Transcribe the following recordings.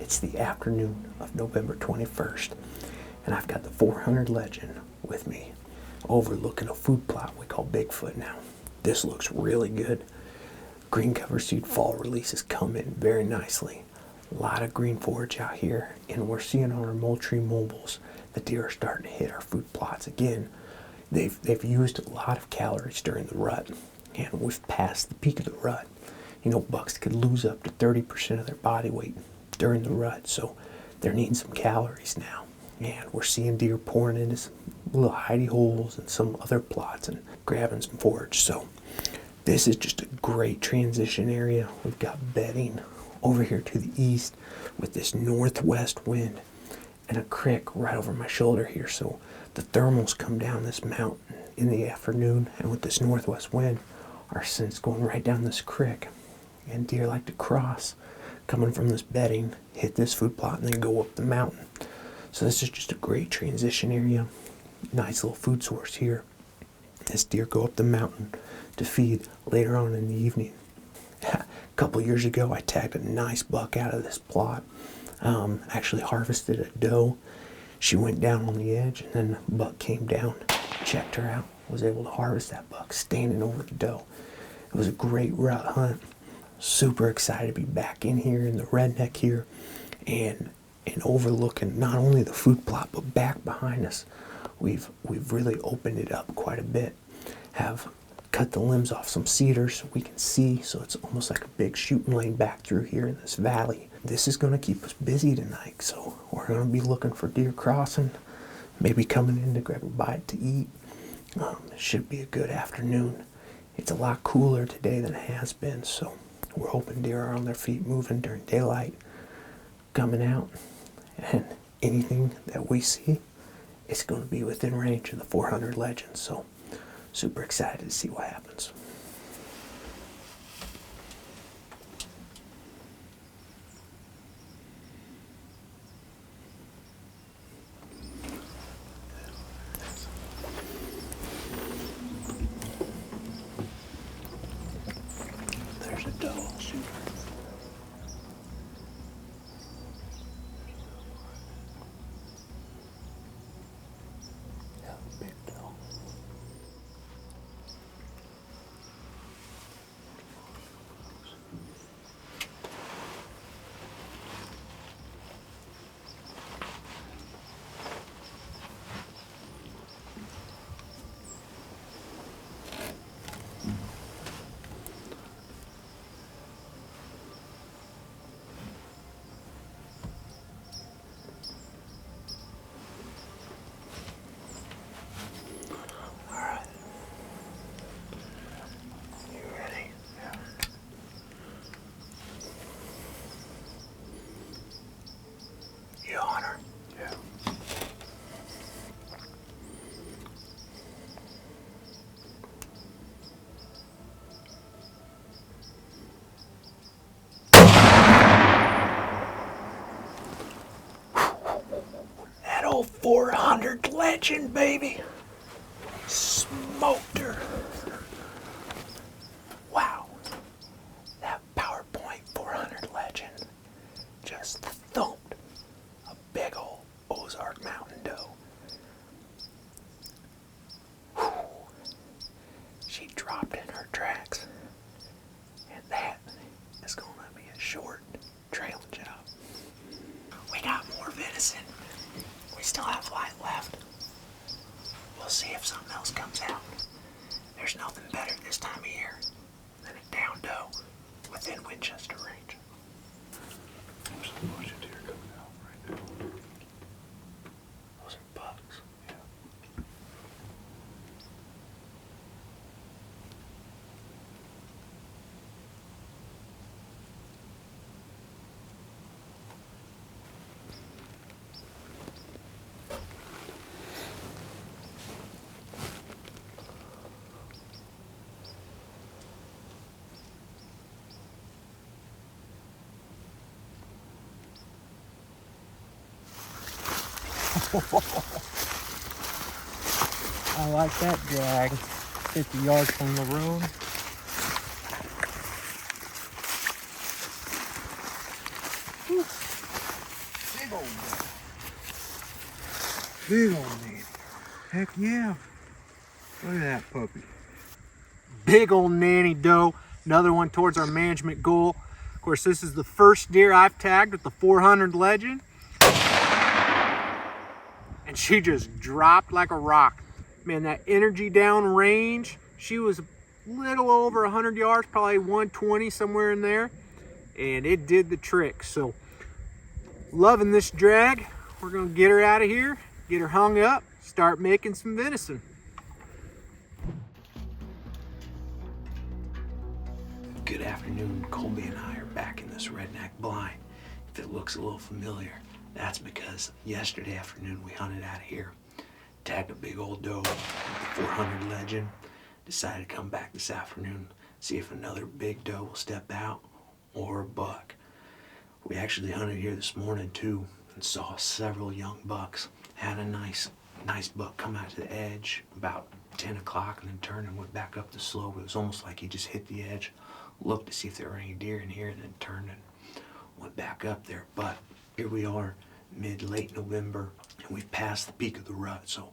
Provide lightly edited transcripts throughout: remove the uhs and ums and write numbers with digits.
It's the afternoon of November 21st, and I've got the 400 Legend with me overlooking a food plot we call Bigfoot now. This looks really good. Green cover seed fall releases come in very nicely. A lot of green forage out here, and we're seeing on our Moultrie mobiles that deer are starting to hit our food plots again. They've used a lot of calories during the rut, and we've passed the peak of the rut. You know, bucks could lose up to 30% of their body weight during the rut, so they're needing some calories now. And we're seeing deer pouring into some little hidey holes and some other plots and grabbing some forage. So this is just a great transition area. We've got bedding over here to the east with this northwest wind and a creek right over my shoulder here. So the thermals come down this mountain in the afternoon, and with this northwest wind, our scent's going right down this creek. And deer like to cross, coming from this bedding, hit this food plot, and then go up the mountain. So this is just a great transition area. Nice little food source here as deer go up the mountain to feed later on in the evening. A couple years ago, I tagged a nice buck out of this plot. Actually harvested a doe. She went down on the edge, and then the buck came down, checked her out, was able to harvest that buck standing over the doe. It was a great rut hunt. Super excited to be back in here in the redneck here and overlooking not only the food plot but back behind us. We've really opened it up quite a bit. Have cut the limbs off some cedars so we can see, so it's almost like a big shooting lane back through here in this valley. This is going to keep us busy tonight, so we're going to be looking for deer crossing, maybe coming in to grab a bite to eat. It should be a good afternoon. It's a lot cooler today than it has been, so we're hoping deer are on their feet moving during daylight, coming out, and anything that we see is going to be within range of the 400 Legend. So super excited to see what happens. There's a doe. Yeah, big doe. That old 400 Legend, baby. Smoked her. Wow. That PowerPoint 400 Legend just thumped a big old Ozark Mountain doe. Whew. She dropped in her tracks. And that is going to be a short trailing job. We got more venison. We still have light left. We'll see if something else comes out. There's nothing better this time of year than a down doe within Winchester range. There's a bunch of deer coming out right now. Those are bucks. Yeah. I like that drag. 50 yards from the road. Whew. Big old Nanny. Heck yeah. Look at that puppy. Big old Nanny doe. Another one towards our management goal. Of course, this is the first deer I've tagged with the 400 Legend. And she just dropped like a rock. Man, that energy down range, she was a little over 100 yards, probably 120, somewhere in there. And it did the trick. So, loving this drag. We're gonna get her out of here, get her hung up, start making some venison. Good afternoon. Colby and I are back in this redneck blind. If it looks a little familiar, that's because yesterday afternoon we hunted out of here, tagged a big old doe with the 400 Legend, decided to come back this afternoon, see if another big doe will step out or a buck. We actually hunted here this morning too and saw several young bucks. Had a nice buck come out to the edge about 10 o'clock and then turned and went back up the slope. It was almost like he just hit the edge, looked to see if there were any deer in here, and then turned and went back up there. But here we are, late November, and we've passed the peak of the rut, so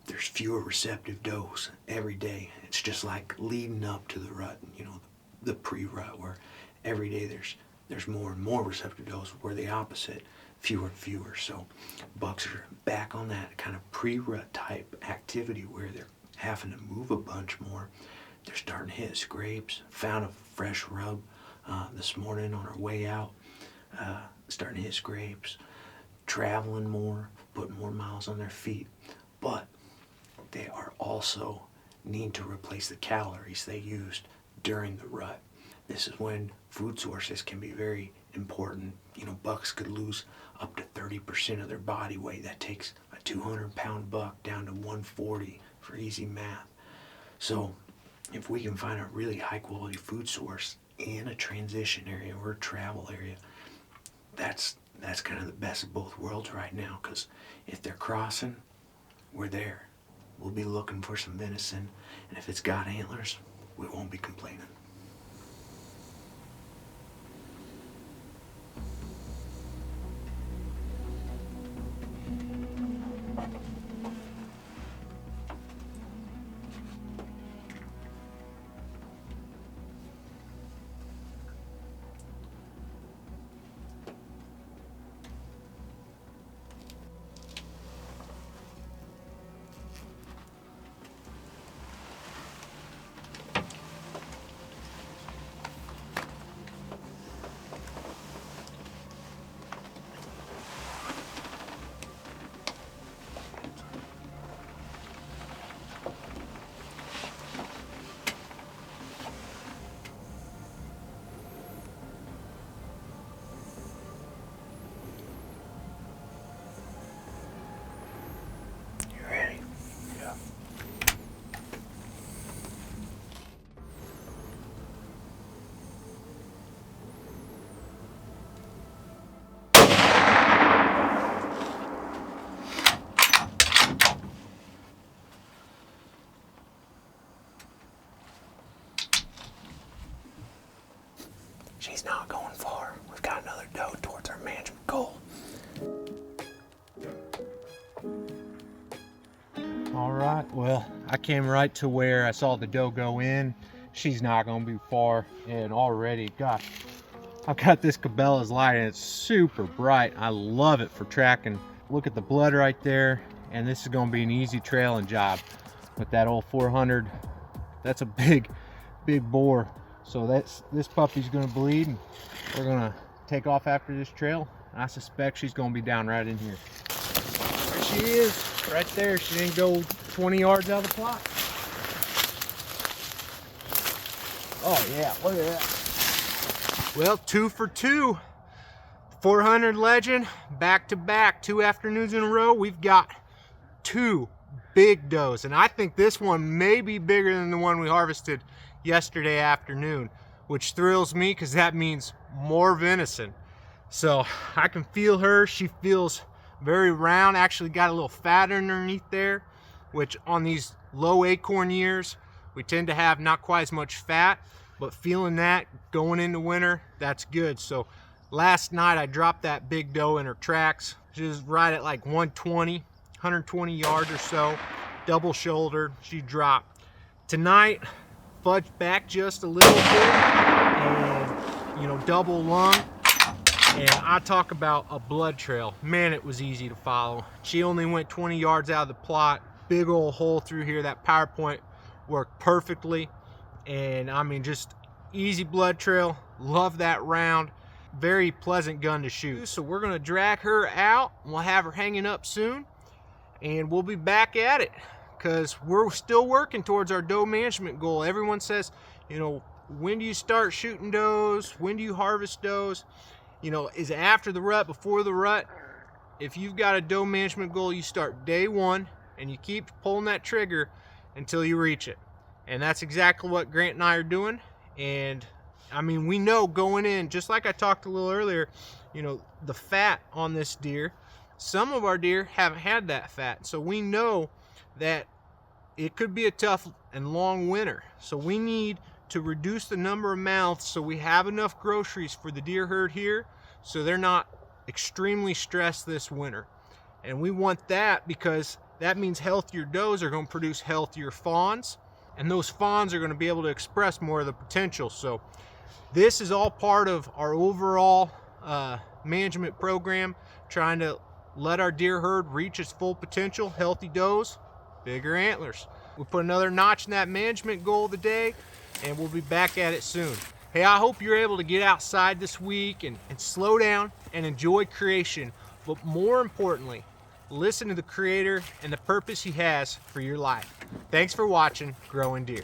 there's fewer receptive does every day. It's just like leading up to the rut, you know, the pre-rut, where every day there's more and more receptive does. We're the opposite, fewer and fewer. So bucks are back on that kind of pre-rut type activity where they're having to move a bunch more. They're starting to hit scrapes. Found a fresh rub this morning on our way out. Starting to hit scrapes, traveling more, putting more miles on their feet. But they are also needing to replace the calories they used during the rut. This is when food sources can be very important. You know, bucks could lose up to 30% of their body weight. That takes a 200-pound buck down to 140 for easy math. So if we can find a really high-quality food source in a transition area or a travel area, that's kind of the best of both worlds right now, because if they're crossing, we're there. We'll be looking for some venison, and if it's got antlers, we won't be complaining. She's not going far. We've got another doe towards our management goal. All right, well, I came right to where I saw the doe go in. She's not gonna be far, and already, gosh, I've got this Cabela's light and it's super bright. I love it for tracking. Look at the blood right there, and this is gonna be an easy trailing job with that old 400. That's a big bore. So this puppy's gonna bleed, and we're gonna take off after this trail. I suspect she's gonna be down right in here. There she is, right there. She didn't go 20 yards out of the plot. Oh yeah, look at that. Well, 2 for 2. 400 Legend, back to back, 2 afternoons in a row. We've got 2 big does, and I think this one may be bigger than the one we harvested yesterday afternoon, which thrills me because that means more venison. So I can feel her. She feels very round, actually got a little fat underneath there, which on these low acorn years we tend to have not quite as much fat, but feeling that going into winter, that's good. So last night I dropped that big doe in her tracks. She was right at like 120. 120 yards or so, double shouldered. She dropped. Tonight, fudged back just a little bit, and, you know, double lung. And I talk about a blood trail. Man, it was easy to follow. She only went 20 yards out of the plot. Big old hole through here. That power point worked perfectly. And I mean, just easy blood trail. Love that round. Very pleasant gun to shoot. So we're gonna drag her out. We'll have her hanging up soon. And we'll be back at it, because we're still working towards our doe management goal. Everyone says, you know, when do you start shooting does? When do you harvest does? You know, is it after the rut, before the rut? If you've got a doe management goal, you start day one and you keep pulling that trigger until you reach it. And that's exactly what Grant and I are doing. And I mean, we know going in, just like I talked a little earlier, you know, the fat on this deer, some of our deer haven't had that fat. So we know that it could be a tough and long winter. So we need to reduce the number of mouths so we have enough groceries for the deer herd here, so they're not extremely stressed this winter. And we want that because that means healthier does are going to produce healthier fawns, and those fawns are going to be able to express more of the potential. So this is all part of our overall management program, trying to let our deer herd reach its full potential. Healthy does, bigger antlers. We put another notch in that management goal today, and we'll be back at it soon. Hey, I hope you're able to get outside this week and slow down and enjoy creation. But more importantly, listen to the Creator and the purpose He has for your life. Thanks for watching Growing Deer.